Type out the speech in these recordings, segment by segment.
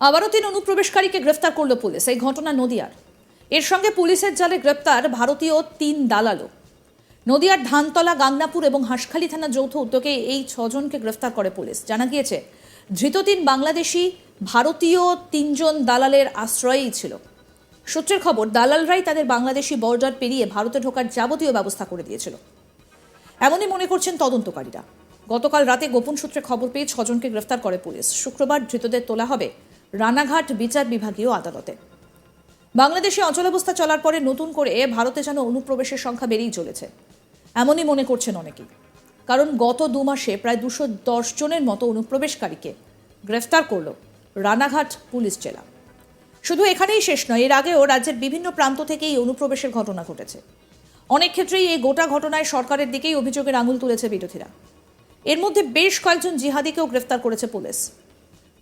আবারও 3 অনুপ্রবেশকারীকে গ্রেফতার করল পুলিশ। এই ঘটনা নদিয়ার। এর সঙ্গে পুলিশের জালে গ্রেপ্তার ভারতীয় 3 দালালও। নদিয়ার ধানতলা, গাংনাপুর এবং হাঁসখালি থানা যৌথ উদ্যোগে এই 6 জনকে গ্রেফতার করে পুলিশ। জানা গিয়েছে, ধৃত 3 বাংলাদেশি ভারতীয় 3 জন দালালের আশ্রয়েই ছিল। সূত্রের খবর, দালালরাই তাদের বাংলাদেশি বর্ডার পেরিয়ে ভারতে ঢোকার যাবতীয় ব্যবস্থা করে দিয়েছিল। এমনই মনে করছেন তদন্তকারীরা। গতকাল রাতে গোপন সূত্রে খবর পেয়ে 6 জনকে গ্রেফতার করে পুলিশ। শুক্রবার ধৃতদের তোলা হবে রানাঘাট বিচার বিভাগীয় আদালতে। বাংলাদেশে অচলাবস্থা চলার পরে নতুন করে ভারতে যেন অনুপ্রবেশের সংখ্যা বেড়েই চলেছে, এমনই মনে করছেন অনেকেই। কারণ গত 2 মাসে প্রায় 210 জনের মতো অনুপ্রবেশকারীকে গ্রেফতার করল রানাঘাট পুলিশ জেলা। শুধু এখানেই শেষ নয়, এর আগেও রাজ্যের বিভিন্ন প্রান্ত থেকে এই অনুপ্রবেশের ঘটনা ঘটেছে। অনেক ক্ষেত্রেই এই গোটা ঘটনায় সরকারের দিকেই অভিযোগের আঙুল তুলেছে বিরোধীরা। এর মধ্যে বেশ কয়েকজন জিহাদিকেও গ্রেফতার করেছে পুলিশ।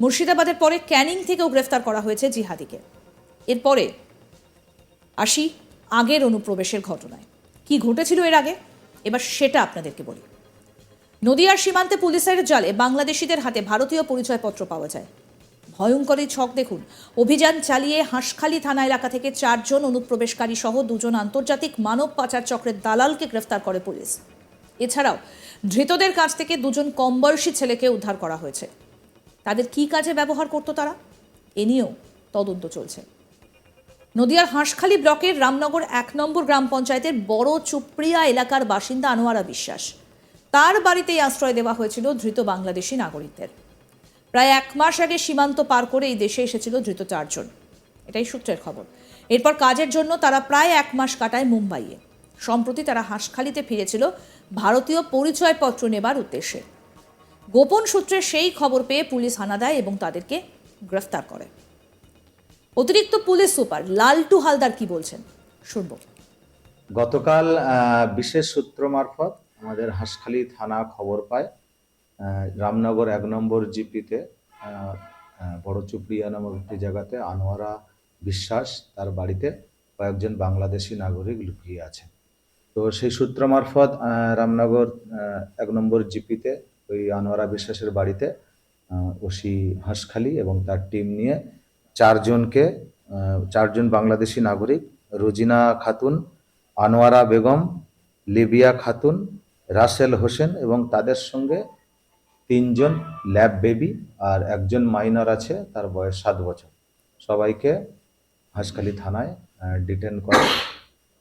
মুর্শিদাবাদের পরে ক্যানিং থেকেও গ্রেফতার করা হয়েছে জিহাদিকে। এরপরে আসি আগের অনুপ্রবেশের ঘটনায়। কি ঘটেছিল এর আগে, এবার সেটা আপনাদেরকে বলি। নদিয়ার সীমান্তে পুলিশের জালে বাংলাদেশিদের হাতে ভারতীয় পরিচয়পত্র পাওয়া যায়। ভয়ঙ্করী ছক দেখুন। অভিযান চালিয়ে হাঁসখালি থানা এলাকা থেকে 4 জন অনুপ্রবেশকারী সহ 2 জন আন্তর্জাতিক মানব পাচার চক্রের দালালকে গ্রেফতার করে পুলিশ। এছাড়াও ধৃতদের কাছ থেকে 2 জন কম বয়সী ছেলেকে উদ্ধার করা হয়েছে। তাদের কি কাজে ব্যবহার করত তারা, এ নিয়েও তদন্ত চলছে। নদিয়ার হাঁসখালি ব্লকের রামনগর 1 নম্বর গ্রাম পঞ্চায়েতের বড় চুপড়িয়া এলাকার বাসিন্দা আনোয়ারা বিশ্বাস। তার বাড়িতেই আশ্রয় দেওয়া হয়েছিল ধৃত বাংলাদেশি নাগরিকদের। প্রায় 1 মাস আগে সীমান্ত পার করে এই দেশে এসেছিল ধৃত 4 জন। এটাই সূত্রের খবর। এরপর কাজের জন্য তারা প্রায় 1 মাস কাটায় মুম্বাইয়ে। সম্প্রতি তারা হাঁসখালিতে ফিরেছিল ভারতীয় পরিচয়পত্র নেবার উদ্দেশ্যে। গোপন সূত্রে সেই খবর পেয়ে পুলিশ হানা দেয় এবং তাদেরকে গ্রেফতার করে। অতিরিক্ত পুলিশ সুপার লালটু হালদার কি বলছেন শুনব। গতকাল বিশেষ সূত্র মারফত আমাদের হাঁসখালি থানা খবর পায় রামনগর 1 নম্বর জিপিতে বড় চুপড়িয়া নামক একটি জায়গাতে আনোয়ারা বিশ্বাস তার বাড়িতে কয়েকজন বাংলাদেশি নাগরিক লুকিয়ে আছে। তো সেই সূত্র মারফত রামনগর 1 নম্বর জিপিতে ওই আনোয়ারা বিশ্বাসের বাড়িতে ওসি হাঁসখালি এবং তার টিম নিয়ে 4 জন বাংলাদেশি নাগরিক, রোজিনা খাতুন, আনোয়ারা বেগম, লিবিয়া খাতুন, রাসেল হোসেন এবং তাদের সঙ্গে 3 জন ল্যাব বেবি আর 1 জন মাইনর আছে, তার বয়স 7 বছর, সবাইকে হাঁসখালি থানায় ডিটেন করে।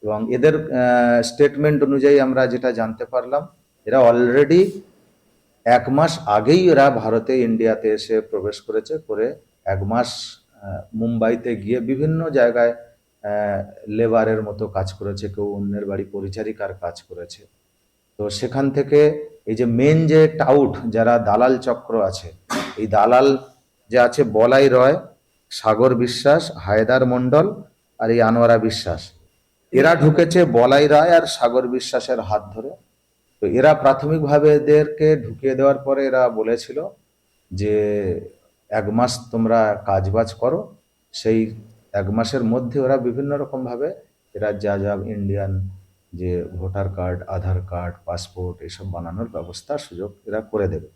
এবং এদের স্টেটমেন্ট অনুযায়ী আমরা যেটা জানতে পারলাম, এরা অলরেডি 1 মাস আগেই এরা ভারতে ইন্ডিয়াতে এসে প্রবেশ করেছে। করে 1 মাস মুম্বাইতে গিয়ে বিভিন্ন জায়গায় লেবারের মতো কাজ করেছে, কেউ অন্যের বাড়ি পরিচারিকার কাজ করেছে। তো সেখান থেকে এই যে মেন যে টাউট যারা দালাল চক্র আছে, এই দালাল যে আছে বলাই রয়, সাগর বিশ্বাস, হায়দার মণ্ডল আর এই আনোয়ারা বিশ্বাস, এরা ঢুকেছে বলাই রায় আর সাগর বিশ্বাসের হাত ধরে। তো এরা প্রাথমিকভাবে এদেরকে ঢুকিয়ে দেওয়ার পরে এরা বলেছিল যে 1 মাস তোমরা কাজবাজ করো। সেই 1 মাসের মধ্যে ওরা বিভিন্ন রকম ভাবে এরা যা যা ইন্ডিয়ান যে ভোটার কার্ড, আধার কার্ড, পাসপোর্ট এসব বানানোর ব্যবস্থা সুযোগ এরা করে দেবে।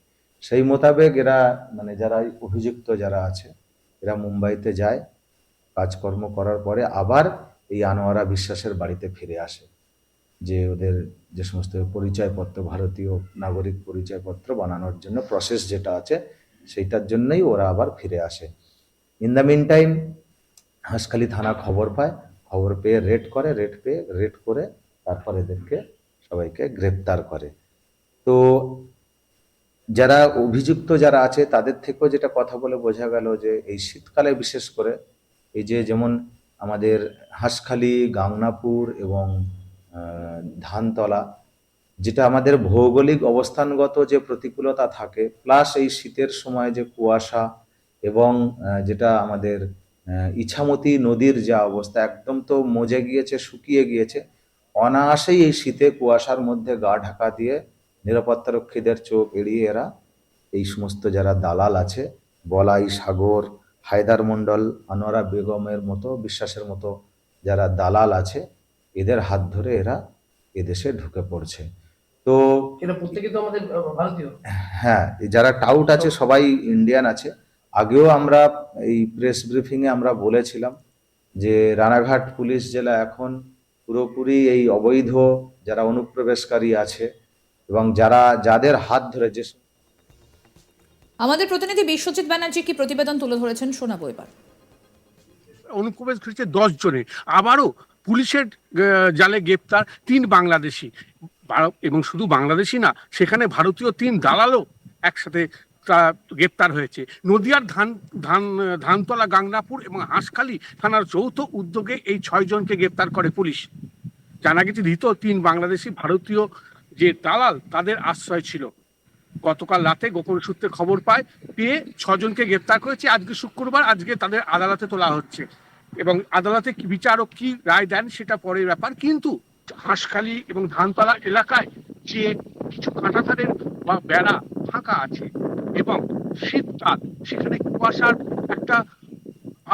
সেই মোতাবেক এরা মানে যারা অভিযুক্ত যারা আছে এরা মুম্বাইতে যায়, কাজকর্ম করার পরে আবার এই আনোয়ারা বিশ্বাসের বাড়িতে ফিরে আসে, যে ওদের যে সমস্ত পরিচয়পত্র, ভারতীয় নাগরিক পরিচয়পত্র বানানোর জন্য প্রসেস যেটা আছে সেইটার জন্যই ওরা আবার ফিরে আসে। In the meantime Hanskhali থানা খবর পায়, খবর পেয়ে রেড করে তারপর এদেরকে সবাইকে গ্রেপ্তার করে। তো যারা অভিযুক্ত যারা আছে তাদের থেকেও যেটা কথা বলে বোঝা গেল যে এই শীতকালে বিশেষ করে এই যে যেমন আমাদের হাঁসখালি, গাংনাপুর এবং ধানতলা, যেটা আমাদের ভৌগোলিক অবস্থানগত যে প্রতিকূলতা থাকে, প্লাস এই শীতের সময় যে কুয়াশা এবং যেটা আমাদের ইছামতি নদীর যা অবস্থা, একদম তো মজে গিয়েছে, শুকিয়ে গিয়েছে। অনায়াসেই এই শীতে কুয়াশার মধ্যে গা ঢাকা দিয়ে নিরাপত্তারক্ষীদের চোখ এড়িয়ে এরা এই সমস্ত যারা দালাল আছে, বলাই, সাগর, হায়দার মণ্ডল, আনোয়ারা বেগমের মতো, বিশ্বাসের মতো যারা দালাল আছে, এদের হাত ধরে এরা এদেশে ঢুকে পড়ছে। তো এরা প্রত্যেকে তো আমাদের ভারতীয়। হ্যাঁ, যারা টাউট আছে সবাই ইন্ডিয়ান আছে। আগেও আমরা এই প্রেস ব্রিফিংয়ে আমরা বলেছিলাম যে রানাঘাট পুলিশ জেলা এখন পুরোপুরি এই অবৈধ যারা অনুপ্রবেশকারী আছে এবং যাদের হাত ধরে যে আমাদের প্রতিনিধি বিশ্বজিৎ ব্যানার্জি কি প্রতিবেদন তুলে ধরেছেন শোনাবো এবার। অনুপ্রবেশ ঘটেছে 10 জনের, আবারও পুলিশের জালে গ্রেপ্তার 3 বাংলাদেশি, এবং শুধু বাংলাদেশি না, সেখানে ভারতীয় 3 দালালও একসাথে গ্রেপ্তার হয়েছে। নদিয়ার ধানতলা, গাংনাপুর এবং হাঁসখালি থানার যৌথ উদ্যোগে এই 6 জনকে গ্রেপ্তার করে পুলিশ। জানা গেছে ধৃত 3 বাংলাদেশি ভারতীয় যে দালাল তাদের আশ্রয় ছিল। গতকাল রাতে গোপন সূত্রে খবর পেয়ে 6 জনকে গ্রেপ্তার করেছে। আজকে শুক্রবার, আজকে তাদের আদালতে তোলা হচ্ছে এবং আদালতে বিচারক কি রায় দেন সেটা পরের ব্যাপার। কিন্তু হাঁসখালি এবং ধানতলা এলাকায় যে কিছু কাঁটাতারের বা বেড়া ফাঁকা আছে এবং শীতকাল, সেখানে কুয়াশার একটা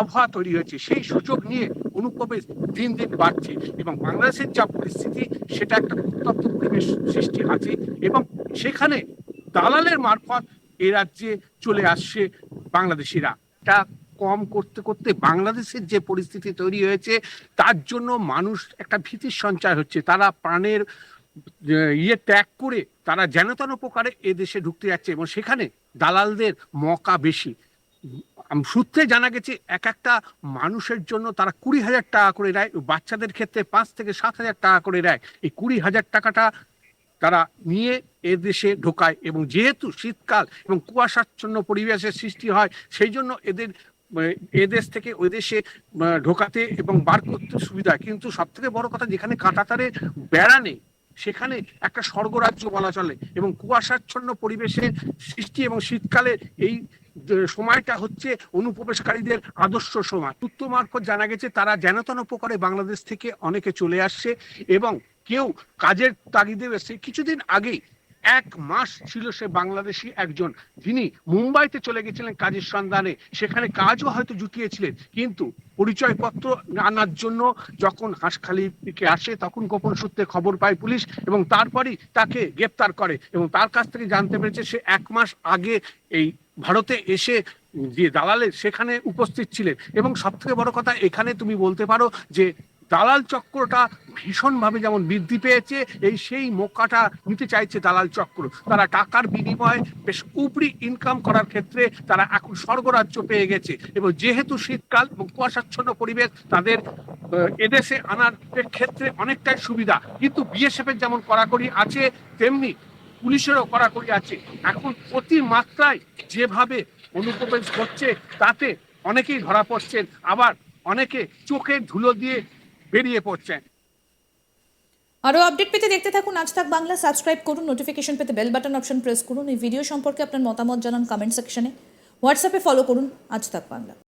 আবহাওয়া তৈরি হয়েছে, সেই সুযোগ নিয়ে অনুপ্রবেশ দিন দিন বাড়ছে এবং বাংলাদেশের যা পরিস্থিতি সেটা একটা উত্তপ্ত পরিবেশ সৃষ্টি আছে এবং সেখানে দালালের মারফত এ রাজ্যে চলে আসছে বাংলাদেশিরা। এটা কম করতে করতে বাংলাদেশের যে পরিস্থিতি তৈরি হয়েছে তার জন্য মানুষ একটা ভীতির সঞ্চার হচ্ছে। তারা প্রাণের ত্যাগ করে তারা যেনতেন প্রকারে এ দেশে ঢুকতে যাচ্ছে এবং সেখানে দালালদের মকা বেশি। সূত্রে জানা গেছে একটা মানুষের জন্য তারা 20,000 টাকা করে দেয়, বাচ্চাদের ক্ষেত্রে 5 থেকে 7,000 টাকা করে দেয়। এই 20,000 টাকাটা তারা নিয়ে এ দেশে ঢোকায় এবং যেহেতু শীতকাল এবং কুয়াশাচ্ছন্ন পরিবেশের সৃষ্টি হয়, সেই জন্য এদেশ থেকে ওই দেশে ঢোকাতে এবং বার করতে সুবিধা। কিন্তু সব থেকে বড় কথা, যেখানে কাঁটাতারের বেড়া নেই সেখানে একটা স্বর্গরাজ্য বলা চলে এবং কুয়াশাচ্ছন্ন পরিবেশের সৃষ্টি এবং শীতকালে এই সময়টা হচ্ছে অনুপ্রবেশকারীদের আদর্শ সময়। সূত্র মারফত জানা গেছে তারা যেনতেন প্রকারে বাংলাদেশ থেকে অনেকে চলে আসছে এবং কেউ কাজের তাগিদে এসে। কিছুদিন আগেই 1 মাস ছিল সে বাংলাদেশি একজন, যিনি মুম্বাইতে চলে গেছিলেন কাজের সন্ধানে, সেখানে কাজও হয়তো জুটিয়েছিলেন, কিন্তু পরিচয়পত্র আনার জন্য যখন হাঁসখালি দিকে আসে তখন গোপন সূত্রে খবর পায় পুলিশ এবং তারপরই তাকে গ্রেপ্তার করে এবং তার কাছ থেকে জানতে পেরেছে সে 1 মাস আগে এই ভারতে এসে যে দালালের সেখানে উপস্থিত ছিলেন। এবং সব থেকে বড় কথা, এখানে তুমি বলতে পারো যে দালাল চক্রটা ভীষণভাবে যেমন বৃদ্ধি পেয়েছে, সেই মৌকাটা নিতে চাইছে দালাল চক্র। তারা টাকার বিনিময়ে বেশ উপরি ইনকাম করার ক্ষেত্রে তারা এখন স্বর্গরাজ্য পেয়ে গেছে এবং যেহেতু শীতকাল এবং কুয়াশাচ্ছন্ন পরিবেশ, তাদের এদেশে আনার ক্ষেত্রে অনেকটাই সুবিধা। কিন্তু বিএসএফ এর যেমন কড়াকড়ি আছে তেমনি পুলিশেরও কড়াকড়ি আছে। এখন অতি মাত্রায় যেভাবে অনুপ্রবেশ করছে তাতে অনেকেই ধরা পড়ছেন, আবার অনেকে চোখের ধুলো দিয়ে বেরিয়ে পড়ছেন। আরও আপডেট পেতে দেখতে থাকুন আজ তাক বাংলা। সাবস্ক্রাইব করুন, নোটিফিকেশন পেতে বেল বাটন অপশন প্রেস করুন। এই ভিডিও সম্পর্কে আপনার মতামত জানান কমেন্ট সেকশনে। হোয়াটসঅ্যাপে ফলো করুন আজ তাক বাংলা।